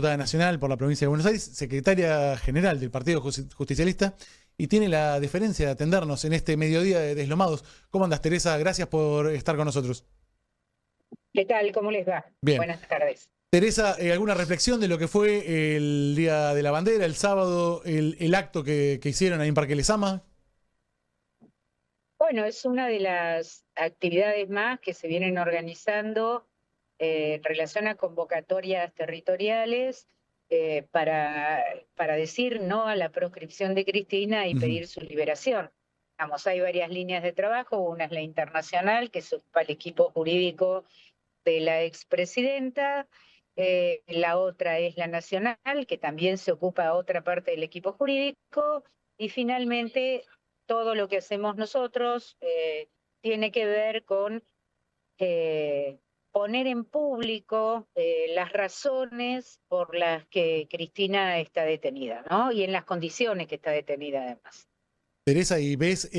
diputada nacional por la provincia de Buenos Aires, secretaria general del Partido Justicialista, y tiene la deferencia de atendernos en este mediodía de Deslomados. ¿Cómo andas, Teresa? Gracias por estar con nosotros. ¿Qué tal? ¿Cómo les va? Bien. Buenas tardes. Teresa, ¿alguna reflexión de lo que fue el Día de la Bandera, el sábado, el acto que hicieron ahí en Parque Lezama? Bueno, es una de las actividades más que se vienen organizando en relación a convocatorias territoriales para decir no a la proscripción de Cristina y Ujú. pedir su liberación. Vamos, hay varias líneas de trabajo, una es la internacional, que es para el equipo jurídico de la expresidenta, la otra es la nacional, que también se ocupa otra parte del equipo jurídico, y finalmente todo lo que hacemos nosotros tiene que ver con poner en público las razones por las que Cristina está detenida, ¿no? Y en las condiciones que está detenida además. Teresa, ¿y ves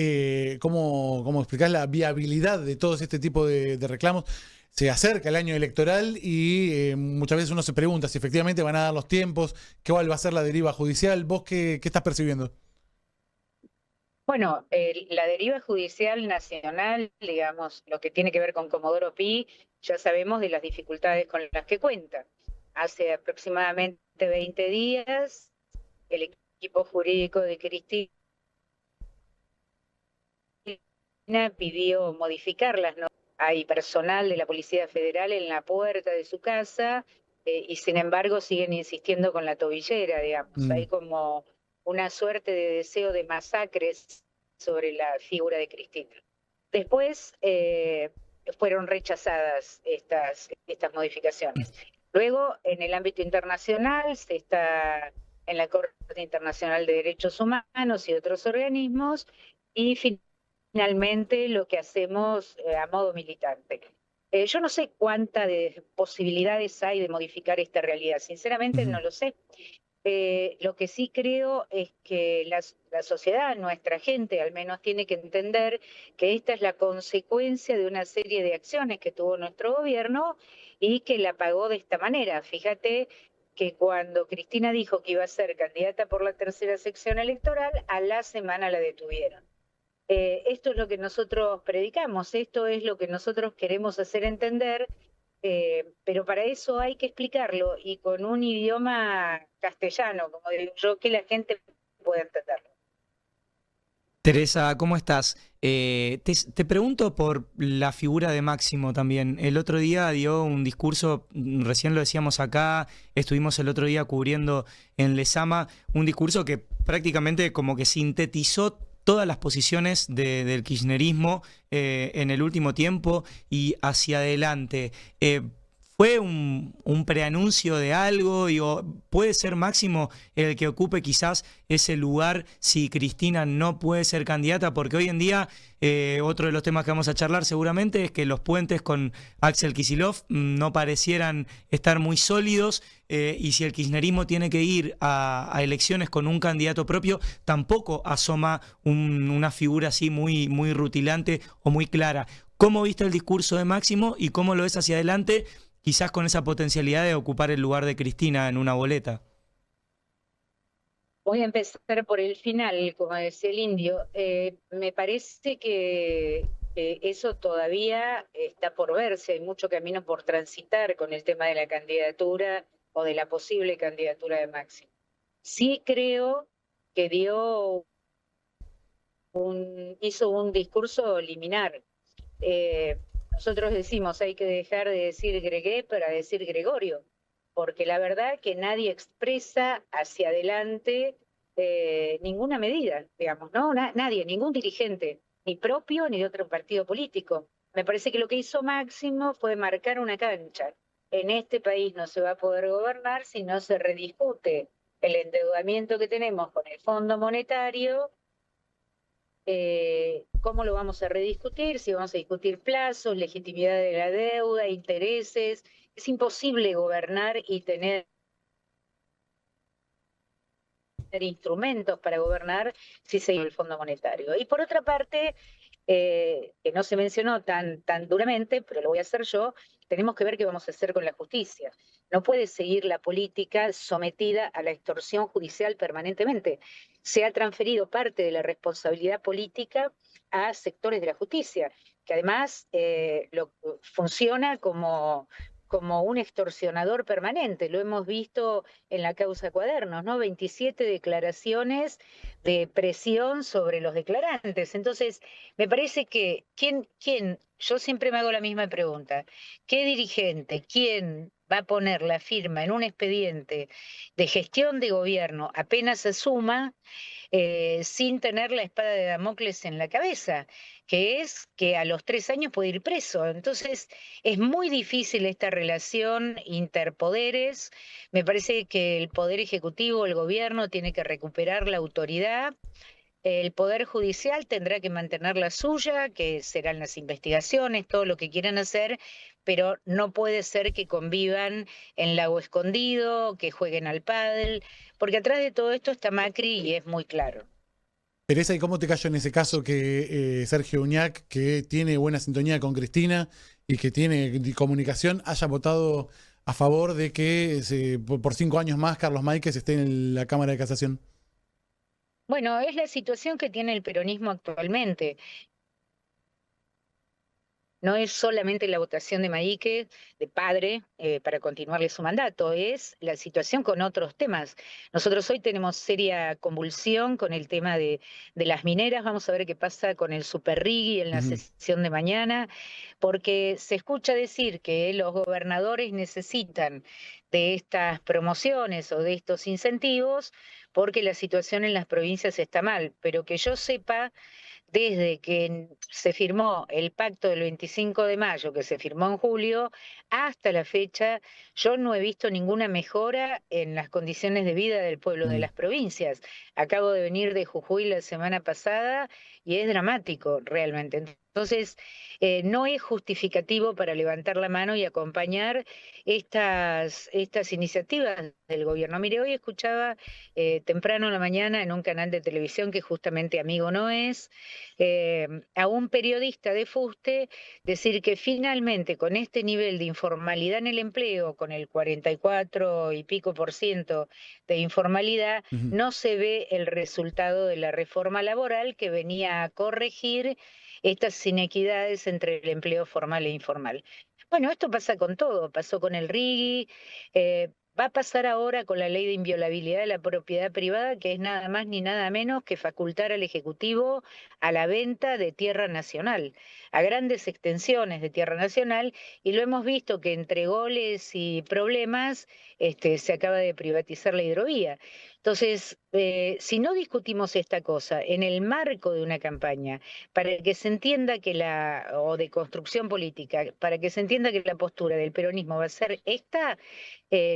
cómo explicás la viabilidad de todos este tipo de reclamos? Se acerca el año electoral y muchas veces uno se pregunta si efectivamente van a dar los tiempos, qué cuál va a ser la deriva judicial. ¿Vos qué estás percibiendo? Bueno, la deriva judicial nacional, digamos, lo que tiene que ver con Comodoro Pi, ya sabemos de las dificultades con las que cuenta. Hace aproximadamente 20 días, el equipo jurídico de Cristina pidió modificar las normas. Hay personal de la Policía Federal en la puerta de su casa y sin embargo siguen insistiendo con la tobillera, digamos. Mm. Hay como una suerte de deseo de masacres sobre la figura de Cristina. Después fueron rechazadas estas modificaciones. Luego, en el ámbito internacional, se está en la Corte Internacional de Derechos Humanos y otros organismos, y finalmente lo que hacemos a modo militante. Yo no sé cuántas posibilidades hay de modificar esta realidad, sinceramente Ujú. no lo sé. Lo que sí creo es que la sociedad, nuestra gente al menos, tiene que entender que esta es la consecuencia de una serie de acciones que tuvo nuestro gobierno y que la pagó de esta manera. Fíjate que cuando Cristina dijo que iba a ser candidata por la tercera sección electoral, a la semana la detuvieron. Esto es lo que nosotros predicamos, esto es lo que nosotros queremos hacer entender, pero para eso hay que explicarlo y con un idioma castellano, como digo yo, que la gente pueda entenderlo. Teresa, ¿cómo estás? Te pregunto por la figura de Máximo también. El otro día dio un discurso, recién lo decíamos acá, estuvimos el otro día cubriendo en Lezama, un discurso que prácticamente como que sintetizó todas las posiciones del kirchnerismo en el último tiempo y hacia adelante. ¿Fue un preanuncio de algo? Digo, ¿puede ser Máximo el que ocupe quizás ese lugar si Cristina no puede ser candidata? Porque hoy en día, otro de los temas que vamos a charlar seguramente es que los puentes con Axel Kicillof no parecieran estar muy sólidos, y si el kirchnerismo tiene que ir a elecciones con un candidato propio, tampoco asoma una figura así muy rutilante o muy clara. ¿Cómo viste el discurso de Máximo y cómo lo ves hacia adelante? Quizás con esa potencialidad de ocupar el lugar de Cristina en una boleta. Voy a empezar por el final, como decía el indio. Me parece que eso todavía está por verse, hay mucho camino por transitar con el tema de la candidatura o de la posible candidatura de Máximo. Sí creo que hizo un discurso liminar. Nosotros decimos hay que dejar de decir Gregué para decir Gregorio, porque la verdad que nadie expresa hacia adelante ninguna medida, digamos, ¿no? Nadie, ningún dirigente, ni propio ni de otro partido político. Me parece que lo que hizo Máximo fue marcar una cancha. En este país no se va a poder gobernar si no se rediscute el endeudamiento que tenemos con el Fondo Monetario. ¿Cómo lo vamos a rediscutir? Si vamos a discutir plazos, legitimidad de la deuda, intereses. Es imposible gobernar y tener instrumentos para gobernar si se iba el Fondo Monetario. Y por otra parte, que no se mencionó tan duramente, pero lo voy a hacer yo, tenemos que ver qué vamos a hacer con la justicia. No puede seguir la política sometida a la extorsión judicial permanentemente. Se ha transferido parte de la responsabilidad política a sectores de la justicia, que además funciona como un extorsionador permanente. Lo hemos visto en la causa Cuadernos, ¿no? 27 declaraciones de presión sobre los declarantes. Entonces, me parece que yo siempre me hago la misma pregunta, ¿qué dirigente, quién va a poner la firma en un expediente de gestión de gobierno apenas asuma sin tener la espada de Damocles en la cabeza, que es que a los 3 años puede ir preso? Entonces, es muy difícil esta relación interpoderes. Me parece que el Poder Ejecutivo, el gobierno, tiene que recuperar la autoridad. El Poder Judicial tendrá que mantener la suya, que serán las investigaciones, todo lo que quieran hacer, pero no puede ser que convivan en lago escondido, que jueguen al pádel, porque atrás de todo esto está Macri y es muy claro. Teresa, ¿y cómo te cayó en ese caso que Sergio Uñac, que tiene buena sintonía con Cristina y que tiene comunicación, haya votado a favor de que por 5 años más Carlos Máquez esté en la Cámara de Casación? Bueno, es la situación que tiene el peronismo actualmente. No es solamente la votación de Maíque, de padre, para continuarle su mandato, es la situación con otros temas. Nosotros hoy tenemos seria convulsión con el tema de las mineras. Vamos a ver qué pasa con el Super Rigui en la Ujú. sesión de mañana, porque se escucha decir que los gobernadores necesitan de estas promociones o de estos incentivos porque la situación en las provincias está mal, pero que yo sepa, desde que se firmó el pacto del 25 de mayo, que se firmó en julio, hasta la fecha, yo no he visto ninguna mejora en las condiciones de vida del pueblo de Mm. las provincias. Acabo de venir de Jujuy la semana pasada y es dramático realmente. Entonces, no es justificativo para levantar la mano y acompañar estas iniciativas del gobierno. Mire, hoy escuchaba temprano en la mañana en un canal de televisión que justamente amigo no es, a un periodista de Fuste decir que finalmente con este nivel de informalidad en el empleo, con el 44 y pico por ciento de informalidad, Ujú. no se ve el resultado de la reforma laboral que venía a corregir estas inequidades entre el empleo formal e informal. Bueno, esto pasa con todo, pasó con el RIGI, va a pasar ahora con la ley de inviolabilidad de la propiedad privada, que es nada más ni nada menos que facultar al Ejecutivo a la venta de tierra nacional, a grandes extensiones de tierra nacional, y lo hemos visto que entre goles y problemas se acaba de privatizar la hidrovía. Entonces, si no discutimos esta cosa en el marco de una campaña, para que se entienda o de construcción política, para que se entienda que la postura del peronismo va a ser esta,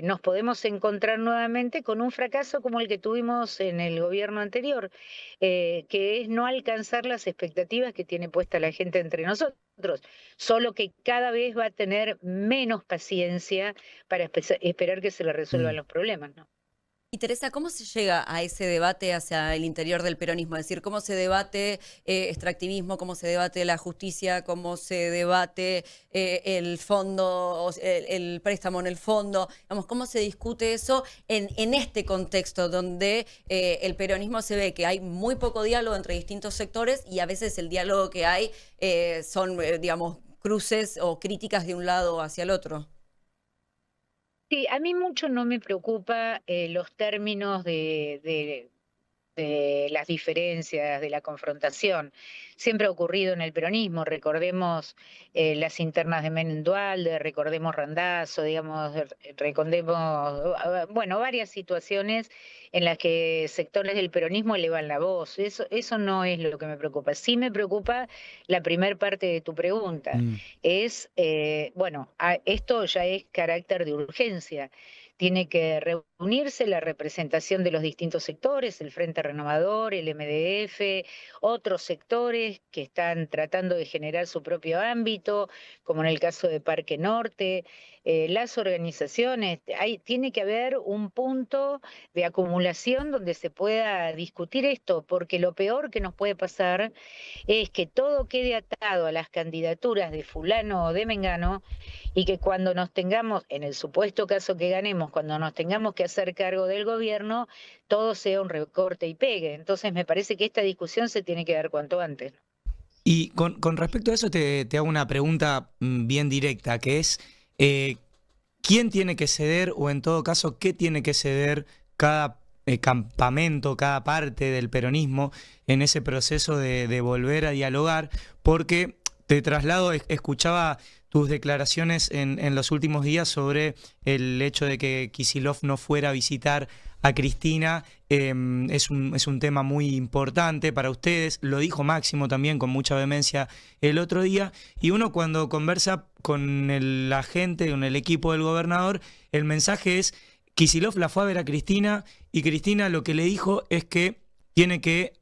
nos podemos encontrar nuevamente con un fracaso como el que tuvimos en el gobierno anterior, que es no alcanzar las expectativas que tiene puesta la gente entre nosotros, solo que cada vez va a tener menos paciencia para esperar que se le resuelvan Mm. los problemas, ¿no? Y Teresa, ¿cómo se llega a ese debate hacia el interior del peronismo? Es decir, ¿cómo se debate extractivismo, cómo se debate la justicia, cómo se debate el fondo, el préstamo en el fondo? Digamos, ¿cómo se discute eso en este contexto donde el peronismo se ve que hay muy poco diálogo entre distintos sectores y a veces el diálogo que hay son, digamos, cruces o críticas de un lado hacia el otro? Sí, a mí mucho no me preocupa los términos de las diferencias, de la confrontación. Siempre ha ocurrido en el peronismo, recordemos las internas de Menem Duhalde, recordemos Randazzo, digamos, recordemos, bueno, varias situaciones en las que sectores del peronismo elevan la voz. Eso no es lo que me preocupa. Sí me preocupa la primer parte de tu pregunta. Mm. Bueno, esto ya es carácter de urgencia. Tiene que reunirse la representación de los distintos sectores, el Frente Renovador, el MDF, otros sectores que están tratando de generar su propio ámbito, como en el caso de Parque Norte, las organizaciones. Tiene que haber un punto de acumulación donde se pueda discutir esto, porque lo peor que nos puede pasar es que todo quede atado a las candidaturas de fulano o de mengano, y que cuando nos tengamos, en el supuesto caso que ganemos, cuando nos tengamos que hacer cargo del gobierno, todo sea un recorte y pegue. Entonces me parece que esta discusión se tiene que dar cuanto antes. Y con respecto a eso te hago una pregunta bien directa, que es, ¿quién tiene que ceder o en todo caso qué tiene que ceder cada campamento, cada parte del peronismo en ese proceso de volver a dialogar? Porque te traslado, escuchaba tus declaraciones en los últimos días sobre el hecho de que Kicillof no fuera a visitar a Cristina. Es un tema muy importante para ustedes, lo dijo Máximo también con mucha vehemencia el otro día, y uno cuando conversa con la gente, con el equipo del gobernador, el mensaje es: Kicillof la fue a ver a Cristina y Cristina lo que le dijo es que tiene que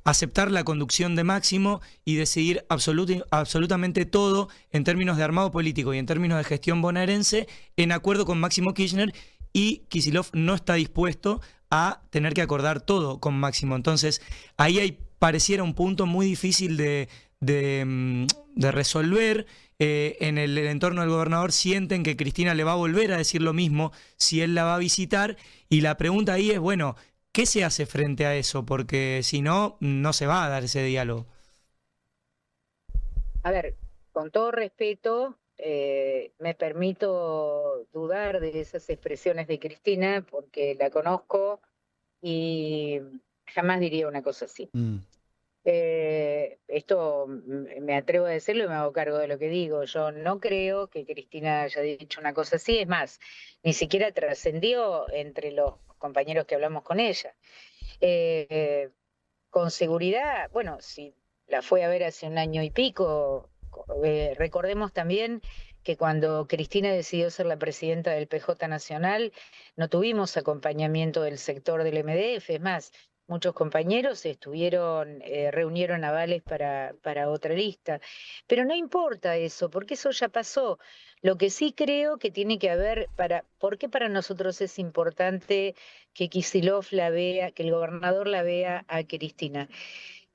aceptar la conducción de Máximo y decidir absolutamente todo en términos de armado político y en términos de gestión bonaerense en acuerdo con Máximo Kirchner, y Kicillof no está dispuesto a tener que acordar todo con Máximo. Entonces, ahí pareciera un punto muy difícil de resolver. En el entorno del gobernador sienten que Cristina le va a volver a decir lo mismo si él la va a visitar, y la pregunta ahí es, bueno, ¿qué se hace frente a eso? Porque si no, no se va a dar ese diálogo. A ver, con todo respeto, me permito dudar de esas expresiones de Cristina porque la conozco y jamás diría una cosa así. Esto me atrevo a decirlo y me hago cargo de lo que digo. Yo no creo que Cristina haya dicho una cosa así, es más, ni siquiera trascendió entre los compañeros que hablamos con ella. Con seguridad, bueno, si la fue a ver hace un año y pico, recordemos también que cuando Cristina decidió ser la presidenta del PJ Nacional, no tuvimos acompañamiento del sector del MDF, es más, muchos compañeros reunieron avales para otra lista. Pero no importa eso, porque eso ya pasó. Lo que sí creo que tiene que haber, ¿por qué para nosotros es importante que Kicillof la vea, que el gobernador la vea a Cristina?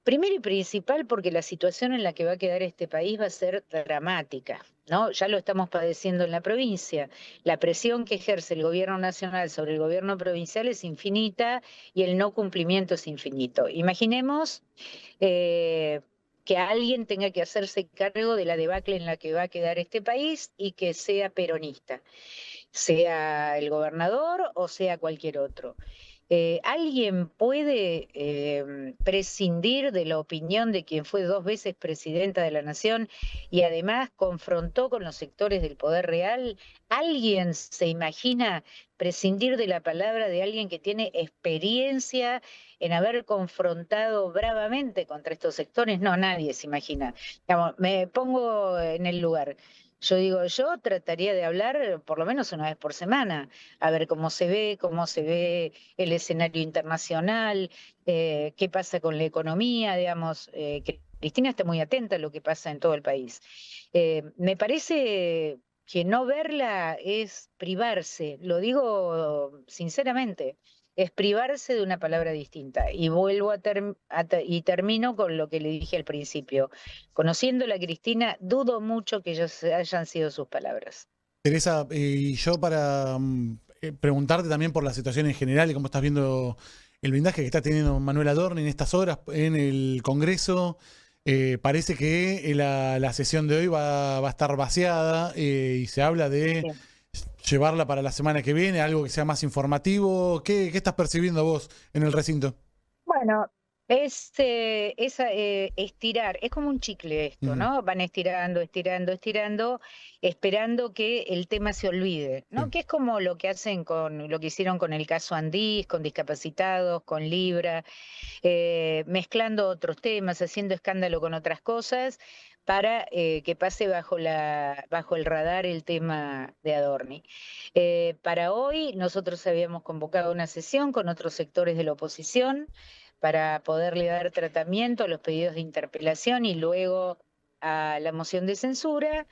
Primero y principal, porque la situación en la que va a quedar este país va a ser dramática, ¿no? Ya lo estamos padeciendo en la provincia. La presión que ejerce el gobierno nacional sobre el gobierno provincial es infinita y el no cumplimiento es infinito. Imaginemos que alguien tenga que hacerse cargo de la debacle en la que va a quedar este país y que sea peronista, sea el gobernador o sea cualquier otro. ¿Alguien puede prescindir de la opinión de quien fue 2 veces presidenta de la Nación y además confrontó con los sectores del poder real? ¿Alguien se imagina prescindir de la palabra de alguien que tiene experiencia en haber confrontado bravamente contra estos sectores? No, nadie se imagina. Digamos, me pongo en el lugar. Yo trataría de hablar por lo menos una vez por semana, a ver cómo se ve el escenario internacional, qué pasa con la economía, digamos, que Cristina está muy atenta a lo que pasa en todo el país. Me parece que no verla es privarse, lo digo sinceramente, es privarse de una palabra distinta. Y vuelvo y termino con lo que le dije al principio. Conociéndola a Cristina, dudo mucho que ellos hayan sido sus palabras. Teresa, y yo para preguntarte también por la situación en general y cómo estás viendo el blindaje que está teniendo Manuel Adorni en estas horas en el Congreso. Parece que la sesión de hoy va a estar vaciada y se habla de llevarla para la semana que viene, algo que sea más informativo. ¿Qué estás percibiendo vos en el recinto? Bueno, es estirar, es como un chicle esto, ¿no? Van estirando, esperando que el tema se olvide, ¿no? Que es como lo que lo que hicieron con el caso Andís, con discapacitados, con Libra, mezclando otros temas, haciendo escándalo con otras cosas, para que pase bajo el radar el tema de Adorni. Para hoy nosotros habíamos convocado una sesión con otros sectores de la oposición para poderle dar tratamiento a los pedidos de interpelación y luego a la moción de censura.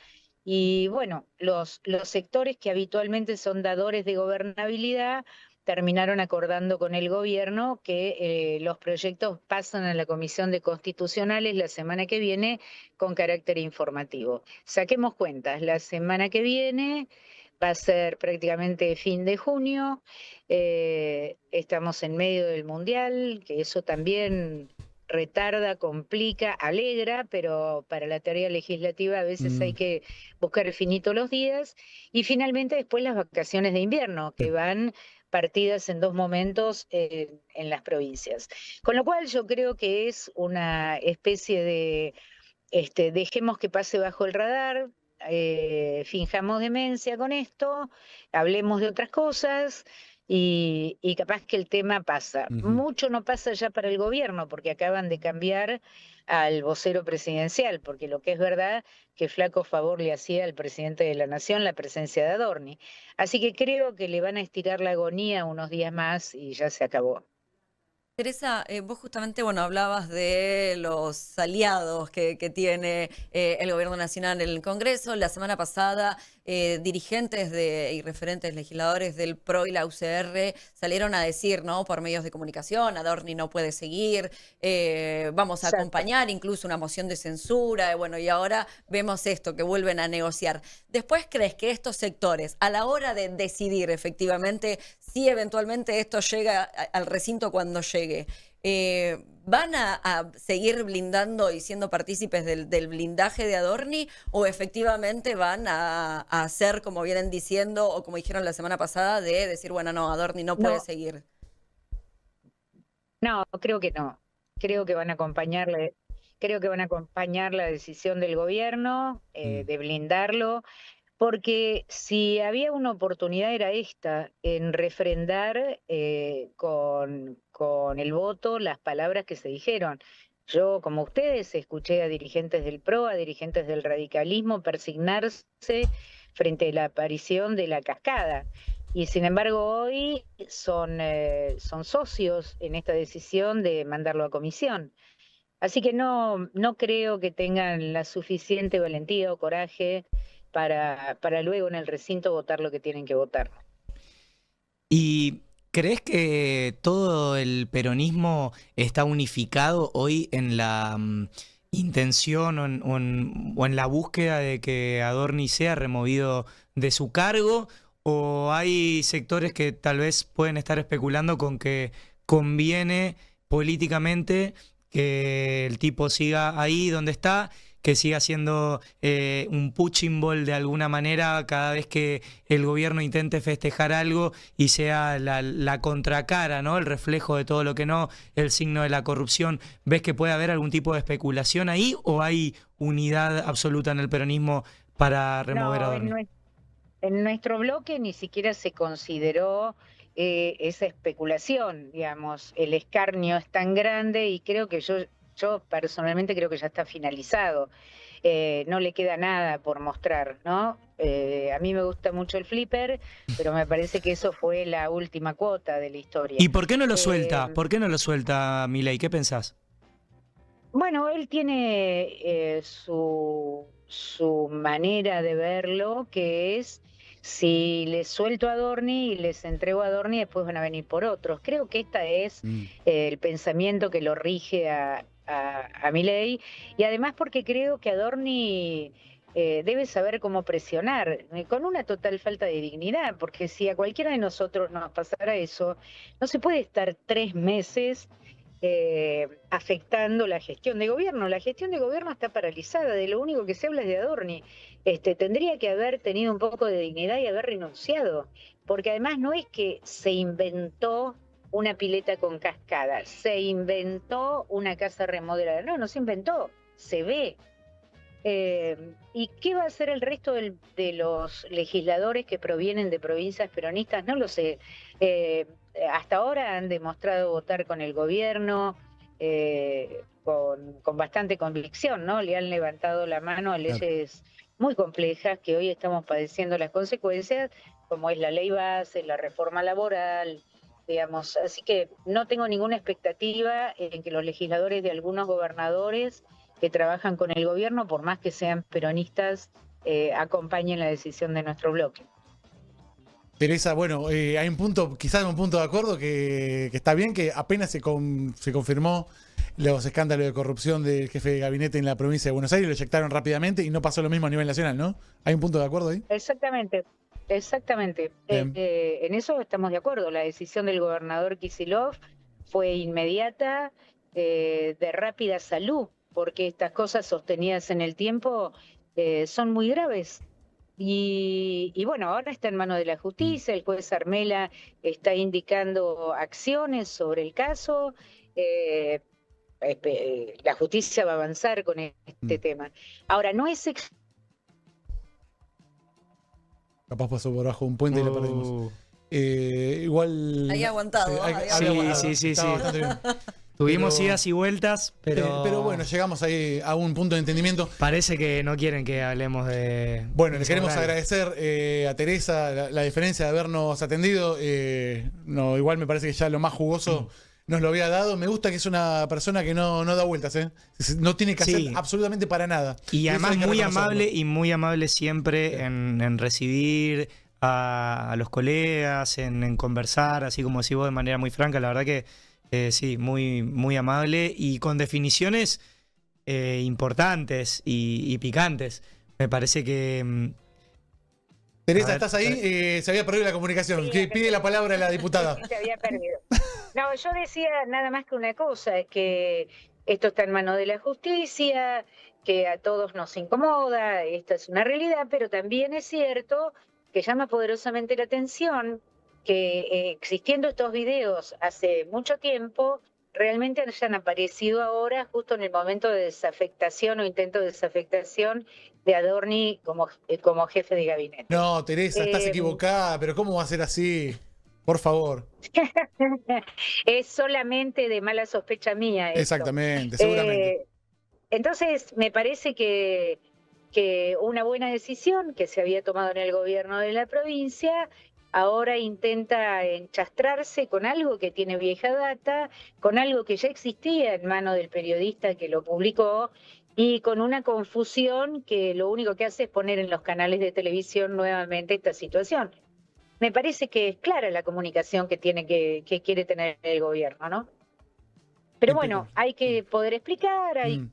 Y bueno, los sectores que habitualmente son dadores de gobernabilidad terminaron acordando con el gobierno que los proyectos pasan a la Comisión de Constitucionales la semana que viene con carácter informativo. Saquemos cuentas, la semana que viene va a ser prácticamente fin de junio, estamos en medio del Mundial, que eso también retarda, complica, alegra, pero para la tarea legislativa a veces hay que buscar el finito los días, y finalmente después las vacaciones de invierno, que van partidas en dos momentos en las provincias. Con lo cual yo creo que es una especie de, dejemos que pase bajo el radar, finjamos demencia con esto, hablemos de otras cosas y capaz que el tema pasa. Mucho no pasa ya para el gobierno porque acaban de cambiar al vocero presidencial, porque lo que es verdad que flaco favor le hacía al presidente de la Nación la presencia de Adorni. Así que creo que le van a estirar la agonía unos días más y ya se acabó. Teresa, vos justamente, bueno, hablabas de los aliados que tiene el gobierno nacional en el Congreso. La semana pasada, dirigentes y referentes legisladores del PRO y la UCR salieron a decir, ¿no?, por medios de comunicación, Adorni no puede seguir, vamos a acompañar incluso una moción de censura, bueno, y ahora vemos esto, que vuelven a negociar. Después, ¿crees que estos sectores, a la hora de decidir efectivamente si eventualmente esto llega al recinto cuando llegue, ¿van a seguir blindando y siendo partícipes del blindaje de Adorni o efectivamente van a hacer, como vienen diciendo o como dijeron la semana pasada, de decir, bueno, no, Adorni no puede seguir? No, creo que no. Creo que van a acompañarle. Creo que van a acompañar la decisión del gobierno de blindarlo, porque si había una oportunidad era esta, en refrendar con el voto las palabras que se dijeron. Yo, como ustedes, escuché a dirigentes del PRO, a dirigentes del radicalismo persignarse frente a la aparición de la cascada. Y sin embargo hoy son socios en esta decisión de mandarlo a comisión. Así que no creo que tengan la suficiente valentía o coraje para luego en el recinto votar lo que tienen que votar. ¿Y crees que todo el peronismo está unificado hoy en la intención o en la búsqueda de que Adorni sea removido de su cargo? ¿O hay sectores que tal vez pueden estar especulando con que conviene políticamente que el tipo siga ahí donde está, que siga siendo un punching ball de alguna manera cada vez que el gobierno intente festejar algo y sea la contracara, ¿no?, el reflejo de todo lo que no, el signo de la corrupción? ¿Ves que puede haber algún tipo de especulación ahí o hay unidad absoluta en el peronismo para remover a Adorni? En nuestro bloque ni siquiera se consideró esa especulación, digamos, el escarnio es tan grande y creo que yo personalmente creo que ya está finalizado, no le queda nada por mostrar, ¿no? A mí me gusta mucho el flipper, pero me parece que eso fue la última cuota de la historia. ¿Y por qué no lo suelta? ¿Por qué no lo suelta Milei? ¿Qué pensás? Bueno, él tiene su manera de verlo, que es, si les suelto a Adorni y les entrego a Adorni, después van a venir por otros. Creo que este es el pensamiento que lo rige a Milei, y además porque creo que Adorni debe saber cómo presionar, con una total falta de dignidad, porque si a cualquiera de nosotros nos pasara eso, no se puede estar 3 meses afectando la gestión de gobierno. La gestión de gobierno está paralizada, de lo único que se habla es de Adorni. Tendría que haber tenido un poco de dignidad y haber renunciado, porque además no es que se inventó una pileta con cascada, se inventó una casa remodelada, no se inventó, se ve. ¿Y qué va a hacer el resto de los legisladores que provienen de provincias peronistas? No lo sé. Hasta ahora han demostrado votar con el gobierno, con bastante convicción, ¿no? Le han levantado la mano a leyes muy complejas que hoy estamos padeciendo las consecuencias, como es la ley base, la reforma laboral, digamos. Así que no tengo ninguna expectativa en que los legisladores de algunos gobernadores que trabajan con el gobierno, por más que sean peronistas, acompañen la decisión de nuestro bloque. Teresa, bueno, hay un punto, quizás un punto de acuerdo que está bien, que apenas se confirmó los escándalos de corrupción del jefe de gabinete en la provincia de Buenos Aires, lo eyectaron rápidamente y no pasó lo mismo a nivel nacional, ¿no? ¿Hay un punto de acuerdo ahí? Exactamente. En eso estamos de acuerdo. La decisión del gobernador Kicillof fue inmediata, de rápida salud, porque estas cosas sostenidas en el tiempo son muy graves. Y bueno, ahora está en manos de la justicia, el juez Armela está indicando acciones sobre el caso, la justicia va a avanzar con este tema. Ahora, no es... Capaz pasó por bajo un puente y la perdimos. Igual... Ahí aguantado. Sí. Bastante bien. Tuvimos idas y vueltas, pero bueno, llegamos ahí a un punto de entendimiento. Parece que no quieren que hablemos de... Bueno, le queremos agradecer a Teresa la diferencia de habernos atendido. No, igual me parece que ya lo más jugoso nos lo había dado. Me gusta que es una persona que no da vueltas, ¿eh? No tiene que hacer absolutamente para nada. Y además muy amable siempre en recibir a los colegas, en conversar, así como decís vos, de manera muy franca. La verdad que sí, muy amable y con definiciones importantes y picantes. Me parece que... Teresa, ¿estás ahí? Se había perdido la comunicación. Sí, Pide la palabra a la diputada. Se había perdido. No, yo decía nada más que una cosa, es que esto está en manos de la justicia, que a todos nos incomoda, esta es una realidad, pero también es cierto que llama poderosamente la atención que existiendo estos videos hace mucho tiempo, realmente hayan aparecido ahora justo en el momento de desafectación o intento de desafectación de Adorni como jefe de gabinete. No, Teresa, estás equivocada, pero ¿cómo va a ser así? Por favor. Es solamente de mala sospecha mía. Esto. Exactamente, seguramente. Entonces, me parece que una buena decisión que se había tomado en el gobierno de la provincia ahora intenta enchastrarse con algo que tiene vieja data, con algo que ya existía en manos del periodista que lo publicó y con una confusión que lo único que hace es poner en los canales de televisión nuevamente esta situación. Me parece que es clara la comunicación que quiere tener el gobierno, ¿no? Pero bueno, hay que poder explicar, hay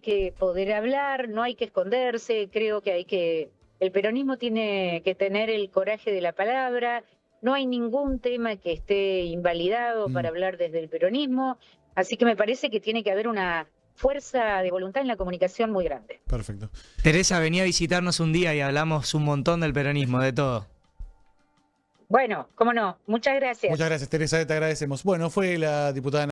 que poder hablar, no hay que esconderse, creo que el peronismo tiene que tener el coraje de la palabra, no hay ningún tema que esté invalidado para hablar desde el peronismo, así que me parece que tiene que haber una fuerza de voluntad en la comunicación muy grande. Perfecto. Teresa, venía a visitarnos un día y hablamos un montón del peronismo, de todo. Bueno, cómo no, muchas gracias. Muchas gracias, Teresa, te agradecemos. Bueno, fue la diputada